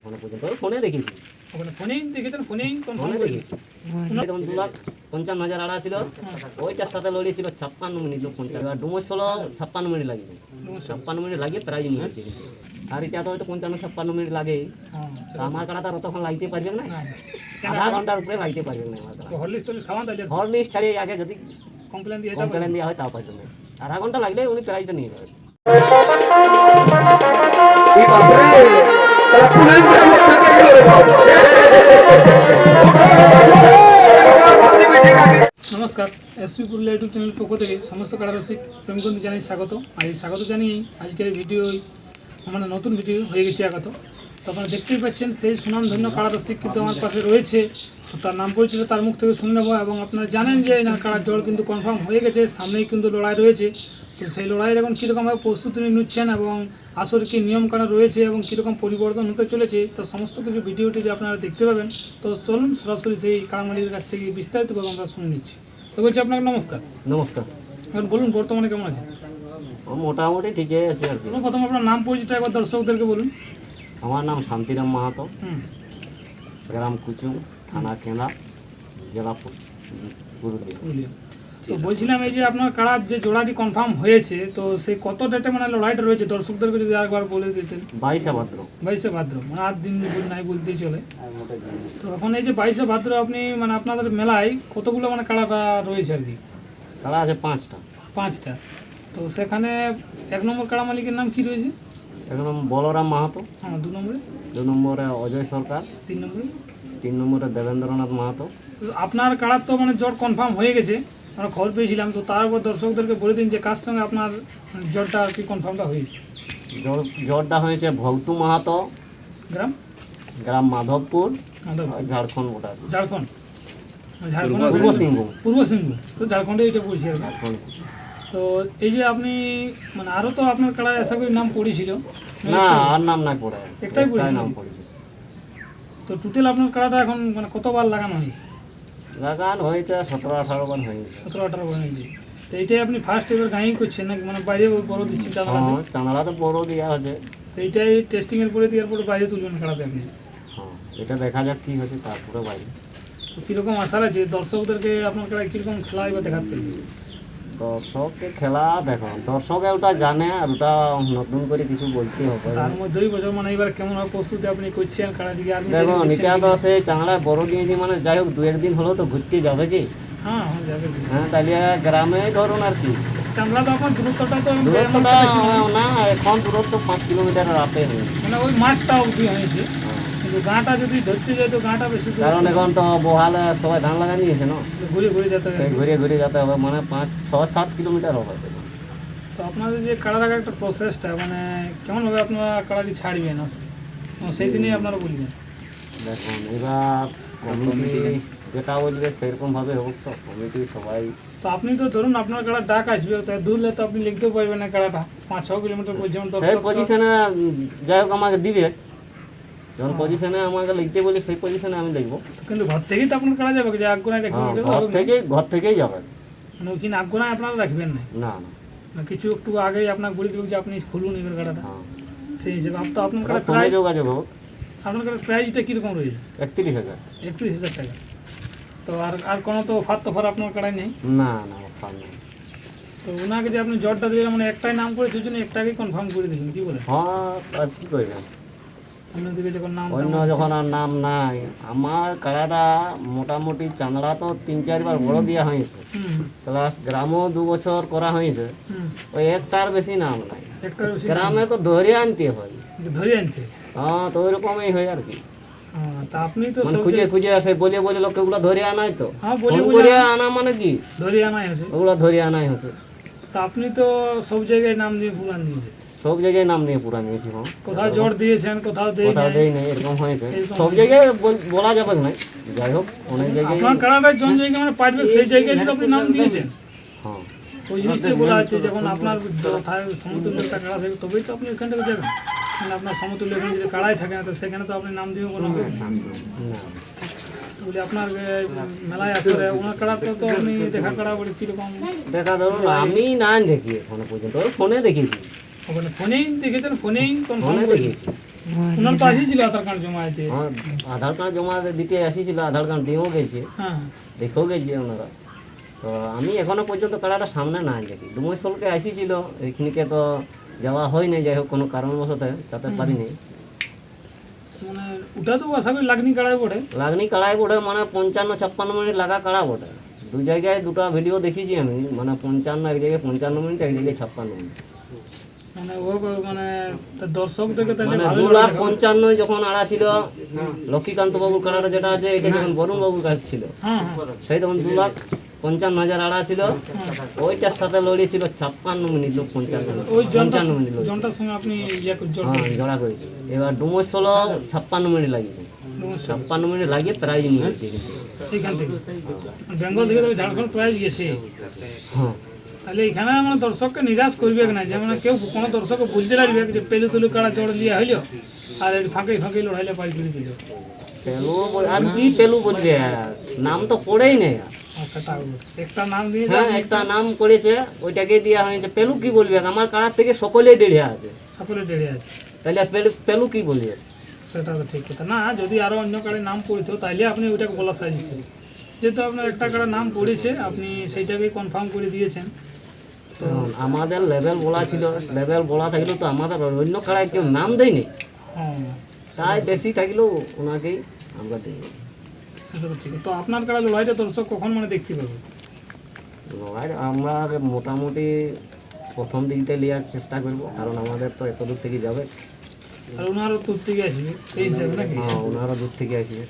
এখনো পর্যন্ত ফোনে দেখেছি। ওখানে ফোনেই দেখেছেন, ফোনেই কনফার্ম ফোনে করে দেখেছি। তখন 2,55,000 আড়া ছিল, ওইটার সাথে লড়িয়েছিল 56 মিনিট 50। এবার ডুমোর 56 মিনিট লাগিয়েছে, 56 মিনিট লাগিয়ে প্রাইজ নিয়ে গেছে কিন্তু। আর এটা তো হয়তো 55-56 মিনিট লাগে। তা আমার কাটা তো তখন লাগতে পারবে না, আধা ঘন্টার উপরে লাগতে পারবে না আমার কাটা। হরলিক্স টলিক্স খাওয়ান তাহলে হরলিক্স ছাড়িয়ে আগে যদি কমপ্লেন দিয়ে কমপ্লেন দেওয়া হয় তাও পারবে না, আধা ঘন্টা লাগলে উনি প্রাইজটা নিয়ে যাবেন। নমস্কার, এসপি পুরুলিয়া ইউটিউব চ্যানেল পক্ষ থেকে সমস্ত কারারসিক প্রেমবন্ধু জানাই স্বাগত। আর এই স্বাগত জানিয়েই আজকের ভিডিও আমাদের নতুন ভিডিও হয়ে গেছে আগত। তো আপনারা দেখতেই পাচ্ছেন সেই সুনামধন্য কারারসিক কিন্তু আমার পাশে রয়েছে। তো তার নাম পরিচিত তার মুখ থেকে শুনে নেবো। এবং আপনারা জানেন যে না কারার জল কিন্তু কনফার্ম হয়ে গেছে, সামনেই কিন্তু লড়াই রয়েছে। তো সেই লড়াইয়ের এখন কীরকমভাবে প্রস্তুতি নিচ্ছেন এবং আসলে কী নিয়মকানুন রয়েছে এবং কীরকম পরিবর্তন হতে চলেছে তার সমস্ত কিছু ভিডিওটি যে আপনারা দেখতে পাবেন। তো চলুন সরাসরি সেই কারামালির কাছ থেকে বিস্তারিতভাবে আমরা শুনে নিচ্ছি। তো বলছি আপনাকে নমস্কার। নমস্কার। এখন বলুন বর্তমানে কেমন আছে? মোটামুটি ঠিকই আছে আর কি। প্রথম আপনার নাম পরিচিত একবার দর্শকদেরকে বলুন। আমার নাম শান্তিরাম মাহাতো, হুম, গ্রাম কুচুং, থানা কেনা, জেলা পুরুলিয়া। পুরুলিয়া। তো বলছিলাম এই যে আপনার কারার যে জোড়াটি কনফার্ম হয়েছে, তো সেই কত ডেটে মানে লড়াইটা রয়েছে দর্শকদেরকে যদি একবার বলে দিতেন। 22 ভাদ্র। 22 ভাদ্র, মানে 8 দিন নাই বলতেই চলে। তো এখন এই যে 22 ভাদ্র আপনি মানে আপনাদের মেলায় কতগুলো মানে কাড়াটা রয়েছে আর কি? কাড়া আছে 5টা। 5টা। তো সেখানে 1 নম্বর কাড়া মালিকের নাম কি রয়েছে? একদম বলরাম মাহাতো, হ্যাঁ, 2 নম্বরে, 2 নম্বরে অজয় সরকার, 3 নম্বরে। 3 নম্বরে দেবেন্দ্রনাথ মাহাতো। তো আপনার কাড়ার তো মানে জট কনফার্ম হয়ে গেছে, আমরা খবর পেয়েছিলাম। তো তারপর দর্শকদেরকে বলে দিন যে কার সঙ্গে আপনার জটটা আর কি কনফার্মটা হয়েছে। জ্বরটা হয়েছে ভৌতু মাহাতো, গ্রাম গ্রাম মাধবপুর, মাধব, ঝাড়খণ্ড। ওটা ঝাড়খণ্ড। পূর্ব সিংভূম। পূর্ব সিংভূম, তো ঝাড়খণ্ডে এটা পড়ছি আর কি। ঝাড়খণ্ড। তো এই যে আপনি মানে আরও তো আপনার কাড়ায় আশা করি নাম পড়েছিল না, আর নাম নাই পড়ে, একটাই পড়েছে নাম নাকি? পড়েছে। তো টোটাল আপনার কাড়াটা এখন মানে কতবার লাগানো হয়েছে? লাগান হয়েছে 17-18 বার হয়েছে। 17-18 বার হয়েছে। তো এইটাই আপনি ফার্স্ট এবার গাঁই করছেন নাকি মানে বাইরে বড় দিচ্ছেন চাঁদা? হ্যাঁ, চাঁদা তো বড় দেওয়া হয়েছে। তো এইটাই টেস্টিংয়ের পরে দেওয়ার পরে বাইরে তুলবেন কাড়াতে আপনি? হ্যাঁ, এটা দেখা যাক কী হয়েছে তারপরে বাইরে। তো কীরকম আশা আছে দর্শকদেরকে আপনার কাড়ায় কীরকম খেলাই বা দেখাতে পারবে? দর্শককে খেলা দেখো, দর্শকে ওটা জানে, আর ওটা নতুন করে কিছু বলতে হবে। তার মধ্যেই বছর মানে এবার কেমনভাবে প্রস্তুতি আপনি করছেন কাড়াটিকে আপনি? দেখুন, এটা তো সেই চাংড়ায় বড় দিয়েছি মানে যাই হোক 2-1 দিন হলেও তো ঘুরতে যাবে কি। হ্যাঁ হ্যাঁ, যাবে। হ্যাঁ, তাহলে গ্রামে ধরুন আর কি। চাংলা তো আপনার দূরত্বটা তো দূরত্বটা না, এখন দূরত্ব 5 কিলোমিটারের আপে হয়েছে। মানে ওই মাঠটা অবধি হয়েছে, কিন্তু গাঁটা যদি ধরতে যায় তো গাঁটা বেশি দূর, কারণ এখন তো বহালে সবাই ধান লাগা নিয়েছে না, ঘুরে ঘুরে যেতে হবে। সেই ঘুরে ঘুরে যেতে হবে, মানে 5-6-7 কিলোমিটার হবে। তো আপনাদের যে কাড়া রাখার একটা প্রসেসটা মানে কেমনভাবে আপনারা কাড়াটি ছাড়বেন আসে সেই দিনেই আপনারা বলবেন? দেখুন, এবার কমিটি যেটা বলবে সেরকমভাবে হোক, তো কমিটি সবাই। তো আপনি তো ধরুন আপনার কাড়া ডাক আসবে, তাই দূরলে তো আপনি লিখতেও পারবেন না কাড়াটা 5-6 কিলোমিটার বলছেন। সেই পজিশনে যাই হোক আমাকে দিবে, যখন পজিশনে আমাকে লিখতে বলি সেই পজিশনে আমি লিখবো। কিন্তু ঘর থেকেই তো আপনার কাড়া যাবে যে আগ্রহ রেখে হ্যাঁ, ঘর থেকেই যাবে। মানে ওইখানে আগ্রহ আপনারা রাখবেন না, না না, না কিছু একটু আগেই আপনাকে বলে দেবেন যে আপনি খুলুন এবার কাড়াটা, হ্যাঁ, সেই হিসেবে তো আপনার কাড়া ফোনে প্রায় যোগাযোগ হোক। আপনার কাছে প্রাইসটা কীরকম রয়েছে? 31,000। 31,000 টাকা। তো আর কোনো তো অফার টফার আপনার কাড়ায় নেই? না না, অফার নেই। তো ওনাকে যে আপনি জটটা দিলেন মানে একটাই নাম করে দুজনে একটাকেই কনফার্ম করে দিলেন, কী বলেন? হ্যাঁ, আর কী করবেন, অন্যদিকে যখন নাম অন্য যখন আর নাম নাই। আমার কাড়াটা মোটামুটি চাংড়া তো 3-4 বার বড় দেওয়া হয়েছে, হুম প্লাস গ্রামও 2 বছর করা হয়েছে। হুম ওই একটার বেশি নাম নাই, একটার বেশি গ্রামে তো ধরে আনতে হয়। ধরে আনতে? হ্যাঁ, তো ওইরকমই হয় আর কি। তা আপনি তো মানে সব খুঁজে খুঁজে আসে, বলে বলে লোকগুলো ধরে আনাই তো। হ্যাঁ বলে ফোন বলে করে আনা মানে কি, ধরে আনাই আছে। ওগুলো ধরে আনাই হচ্ছে। তা আপনি তো সব জায়গায় নাম দিয়ে পুরান দিয়েছেন, সব জায়গায় নাম নিয়ে পুরা নিয়েছি। হ্যাঁ, কোথাও জট দিয়েছেন কোথাও দেই কোথাও নাই। দেই নেই, এরকম হয়েছে। এরকম সব জায়গায় বলা যাবে না, যাই হোক অনেক জায়গায়। আপনার কাড়াটা কোন জায়গায় মানে পাইবে সেই জায়গায় যদি আপনি নাম দিয়েছেন, হ্যাঁ, ওই জিনিসটাই বলা হচ্ছে যখন আপনার সমতুল্য একটা কাড়া থাকবে তবেই তো আপনি ওইখান থেকে যাবেন। মানে আপনার সমতুল্য এখানে যদি কাড়াই থাকে না তো সেখানে তো আপনি নাম দিয়ে কোনো হবে না। না। বলি আপনার মেলায় আসলে ওনার কাড়াটা তো আপনি দেখা কাড়া বলে কীরকম দেখা ধরুন আমি না দেখি এখনো পর্যন্ত, ওই ফোনে দেখেছি। ওখানে ফোনেই দেখেছেন? ফোনেই কনফার্ম ফোনে করে দেখেছি। ওনার তো আসিছিল আধার কার্ড জমা দিতে। হ্যাঁ, আধার কার্ড জমা দিতে আসিছিল, আধার কার্ড দিয়েও গেছে, হ্যাঁ দেখেও গেছে ওনারা। তো আমি এখনো পর্যন্ত কাড়াটা সামনে না দেখি। ডুমৈশলকে আসিছিল, এইখানকে তো যাওয়া হয়নি, যাই হোক কোনো কারণবশত যেতে পারিনি। মানে ওটা তো আশা করি লাগনি কাড়ায় পড়ে। লাগনি কাড়াই বটে, মানে 55-56 মিনিট লাগা কাড়া বটে। দু জায়গায় দুটো ভিডিও দেখেছি আমি, মানে 55, এক জায়গায় 55 মিনিট, এক জায়গায় 56 মিনিট। মানে ও মানে তার দর্শকদেরকে তাহলে মানে ভালো 2,55,000 যখন আড়া ছিল লক্ষ্মীকান্ত বাবুর কাড়াটা যেটা আছে, এটা যখন বরুণ বাবুর কাছে ছিল, হ্যাঁ হ্যাঁ সেই তখন 2,55,000 আড়া ছিল। ওইটার সাথে লড়িয়েছিল 56 মিনিট, 55 মিনিট লড়িয়েছিল। জনটার সঙ্গে আপনি ইয়ে জল হ্যাঁ, জড়া করেছে। এবার ডুমৈশল 56 মিনিট লাগিয়েছে, 56 মিনিট লাগিয়ে প্রাইজ নিয়ে গেছে কিন্তু। এইখান থেকে বেঙ্গল থেকে তবে ঝাড়খণ্ড প্রাইজ গেছে। হ্যাঁ, তাহলে এখানে মানে দর্শককে নিরাশ করবে না, যে মানে কেউ কোনো দর্শককে বলতে লাগবে যে পেলু তুলু কাড়া চড় লিয়া হইল আর ফাঁকে ফাঁকে লড়াইলে পাই করে দিল। পেলু আর কি পেলু বলবে, নাম তো পড়েই নেই। আর সেটা একটা নাম দিয়ে হ্যাঁ, একটা নাম করেছে, ওইটাকে দেওয়া হয়েছে। পেলু কি বলবে, আমার কাড়ার থেকে সকলেই ডেড়ে আছে, সকলে ডেড়ে আছে। তাহলে আর পেলু কি বলবে? সেটা তো ঠিক কথা না। যদি আরো অন্য কাড়ে নাম পড়িত তাইলে আপনি ওইটাকে বলা সাজিত। যেহেতু আপনার একটা কাড়ে নাম পড়েছে, আপনি সেইটাকে কনফার্ম করে দিয়েছেন। আমাদের লেভেল বলা ছিল, লেভেল বলা থাকলেও তো আমাদের অন্য কাড়ায় কেউ নাম দেয়নি, হ্যাঁ তাই বেশি থাকলেও ওনাকেই আমরা দিই। সেটা তো ঠিক। তো আপনার কাড়া লড়াইটা দর্শক কখন মানে দেখতে পাবে? লড়াই আমরা আগে মোটামুটি প্রথম দিকটা নেওয়ার চেষ্টা করব, কারণ আমাদের তো এত দূর থেকে যাবে। আর ওনারও দূর থেকে আসবে এই হিসাবে নাকি? হ্যাঁ, ওনারা দূর থেকে আসবে।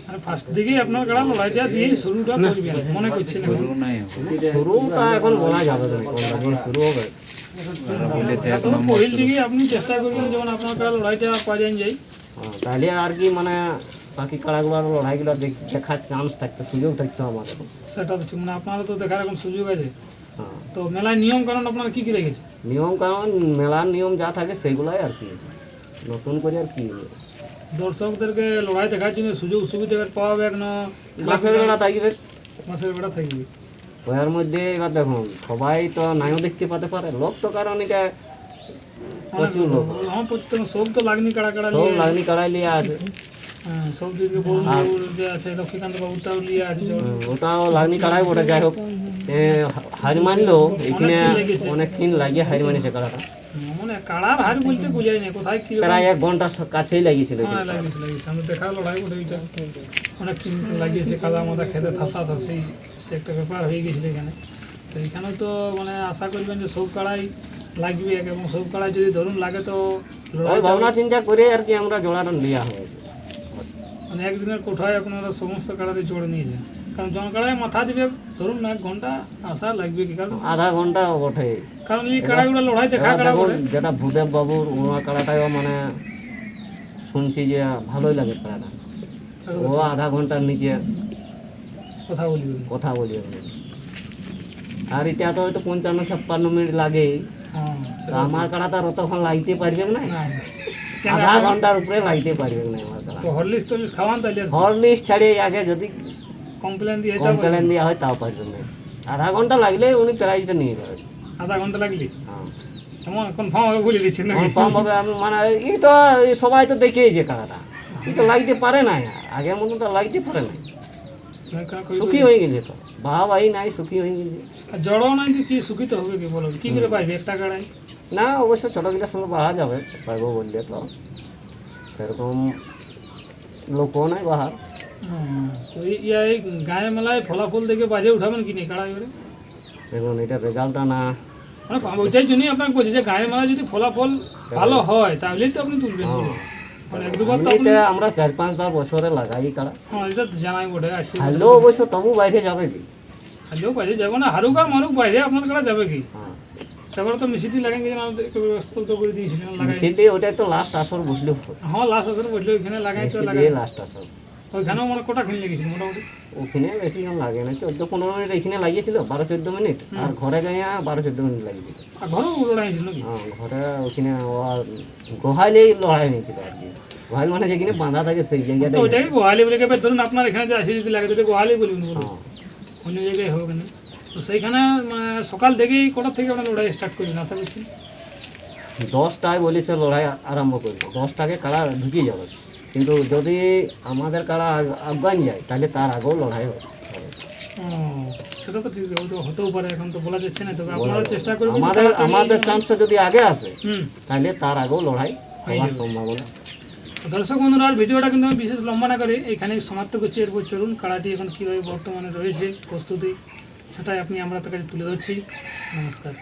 মানে ফার্স্ট দিকেই আপনার কাড়া লড়াইটা দিয়ে শুরুটা করবেন মনে করছি না? শুরুটা এখন বলা যাবে না, কোনটা দিয়ে শুরু হবে। তো পহিল দিকেই আপনি চেষ্টা করবেন যেমন আপনার কাড়া লড়াইটা পাওয়া যায়। হ্যাঁ, তাহলে আর কি মানে বাকি কাড়াগুলোর লড়াইগুলো দেখার চান্স থাকতো, সুযোগ থাকতো আমাদের। সেটা তো ঠিক। মানে আপনারা তো দেখার এখন সুযোগ আছে। হ্যাঁ, তো মেলায় নিয়ম কারণ আপনারা কি কি রেখেছে? নিয়ম কারণ মেলার নিয়ম যা থাকে সেগুলাই আর কি, নতুন করে আর কি। দর্শকদেরকে লড়াই দেখার জন্য সুযোগ সুবিধা পাওয়া যাবে না? মাসের বেলা থাকবে, মাসের বেড়া থাকবে। ওয়ার মধ্যে এবার দেখুন সবাই তো নাইও দেখতে পাতে পারে, লোক তো কারণ এটা প্রচুর লোক, হ্যাঁ প্রচুর। সব তো লাগনি কাড়া কাড়া সব নিয়ে লাগনি কাড়াই লিয়ে আছে। হ্যাঁ, সব দিকে বরুণ বাবুর যে আছে লক্ষ্মীকান্ত বাবুটাও নিয়ে আছে। ওটাও লাগনি কাড়াই বটে, যাই হোক হার মানলো এখানে অনেকক্ষণ লাগিয়ে হার মানিছে কাড়াটা, মানে কাড়ার হার বলতে বোঝাই না কোথায় কি। প্রায় 1 ঘন্টার কাছেই লাগিয়েছিল। হ্যাঁ লাগিয়েছে লাগিয়েছে, আমি দেখা লড়াই বটে ওইটা অনেক লাগিয়েছে। কাদা মাদা খেতে থাসা থাসি সে একটা ব্যাপার হয়ে গেছিলো এখানে। তো এখানেও তো মানে আশা করবেন যে সব কাড়াই লাগবে, এবং সব কাড়াই যদি ধরুন লাগে তো ওই লড়াই ভাবনা চিন্তা করে আর কি আমরা জোড়াটা নেওয়া হয়েছে। মানে একদিনের কোঠায় আপনারা সমস্ত কাড়াতে জোড়ে নিয়ে যান। কারণ জন কাড়ায় মাথা দিবে ধরুন 1 ঘন্টা আশা লাগবে কি, কারণ আধা ঘন্টা বটে। কারণ এই কাড়াগুলো লড়াই দেখা এবার কাড়া দেখুন, করে। যেটা ভূদেব বাবুর ওনার কাড়াটাও মানে শুনছি যে ভালোই লাগে কাড়াটা, ও আধা ঘন্টার নিচে কথা বলবে কথা বলি। আর এটা তো হয়তো 55-56 মিনিট লাগে, হ্যাঁ তো আমার কাড়া তো আর অতক্ষণ লাগতে পারবে না, না আধা ঘন্টার উপরে লাগতে পারবে না আমার কাড়া। তো হরলিক্স টরলিক্স খাওয়ান তাহলে হরলিক্স ছাড়িয়ে আগে যদি কমপ্লেন দিয়ে কমপ্লেন দেওয়া হয় তাও পারবে না, আধা ঘন্টা লাগলে উনি প্রাইজটা নিয়ে যাবে। আধা ঘন্টা লাগলি হ্যাঁ, এমন কনফার্ম হবে বলে দিচ্ছেন নাকি? কনফার্ম হবে। আমি মানে এই তো সবাই তো দেখেই যে কাড়াটা এই তো লাগতে পারে না, আগের মতো তো লাগতে পারে না, সুখী হয়ে গেছে তো, ভাই নাই সুখী হয়ে গেছে। জড়ও নাই তো কি সুখিত হবে কি বলো, কি করে পাইবে একটা কাড়াই? না, অবশ্য ছোটোগুলোর সঙ্গে বাড়া যাবে, পাইবো বললে তো সেরকম লোকও নাই বাহার। তো এই গায়ে মেলায় ফলাফল দেখে বাজে উঠাবেন কি নেই কাড়াই করে? দেখুন এটা রেজাল্টটা না, মানে ওইটাই জন্যই আপনাকে বলছি যে গায়ে মেলায় যদি ফলাফল ভালো হয় তাহলেই তো আপনি তুলবেন। মানে 1-2 বার তো এমনিতে আমরা 4-5 বার বছরে লাগাই কাড়া, হ্যাঁ এটা তো জানাই বটে আসছে। হারলেও অবশ্য তবু বাইরে যাবে কি। হারলেও বাইরে যাবো না, হারুক আর মারুক বাইরে আপনার কাড়া যাবে কি? হ্যাঁ, সেবার তো মিষ্টি লাগাই গেছেন, আমাদেরকে ব্যবস্থা তো করে দিয়েছিলেন লাগাই। সেটি ওটাই তো লাস্ট আসর বুঝলে, হ্যাঁ লাস্ট আসলে বসলে ওইখানে লাগাই তো লাগাই। সেটাই লাস্ট আসর। ওইখানেও মানে কটা খেলে লেগেছিল মোটামুটি? ওখানে বেশিক্ষণ লাগে না, 14-15 মিনিট এখানে লাগিয়েছিল, 12-14 মিনিট, আর ঘরে গাইয়া 12-14 মিনিট লাগিয়েছিল। আর ঘরেও লড়াই ছিল নাকি? হ্যাঁ, ঘরে ওখানে গোহাইলেই লড়াই হয়েছিল আর কি। গোহাইল মানে যেখানে বাঁধা থাকে সেই তো জায়গাটা। ওইটাকে গোহালি বলে এবার ধরুন আপনার এখানে যে আসে যদি লাগে তো ওটা গোহালি বলুন বলুন, হ্যাঁ, অন্য জায়গায় হবে কেন? তো সেইখানে মানে সকাল থেকেই কটার থেকে আপনার লড়াই স্টার্ট করবেন আশা করছি? 10টায় বলেছে লড়াই আরম্ভ করবে, 10টাকে কাড়া ঢুকিয়ে যাবে, কিন্তু যদি আমাদের কাড়া আফগান যায় তাহলে তার আগেও লড়াই হবে। ও, সেটা তো ঠিক হতেও পারে, এখন তো বলা যাচ্ছে না, তবে আপনারা চেষ্টা করবেন আমাদের চান্সটা যদি আগে আসে হুম। তাহলে তার আগেও লড়াই হওয়ার সম্ভাবনা। তো দর্শক বন্ধুরা, আর ভিডিওটা কিন্তু আমি বিশেষ লম্বা না করে এখানে সমাপ্ত করছি। এরপর চলুন কাড়াটি এখন কীভাবে বর্তমানে রয়েছে প্রস্তুতি, সেটাই আমরা তার কাছে তুলে ধরছি। নমস্কার।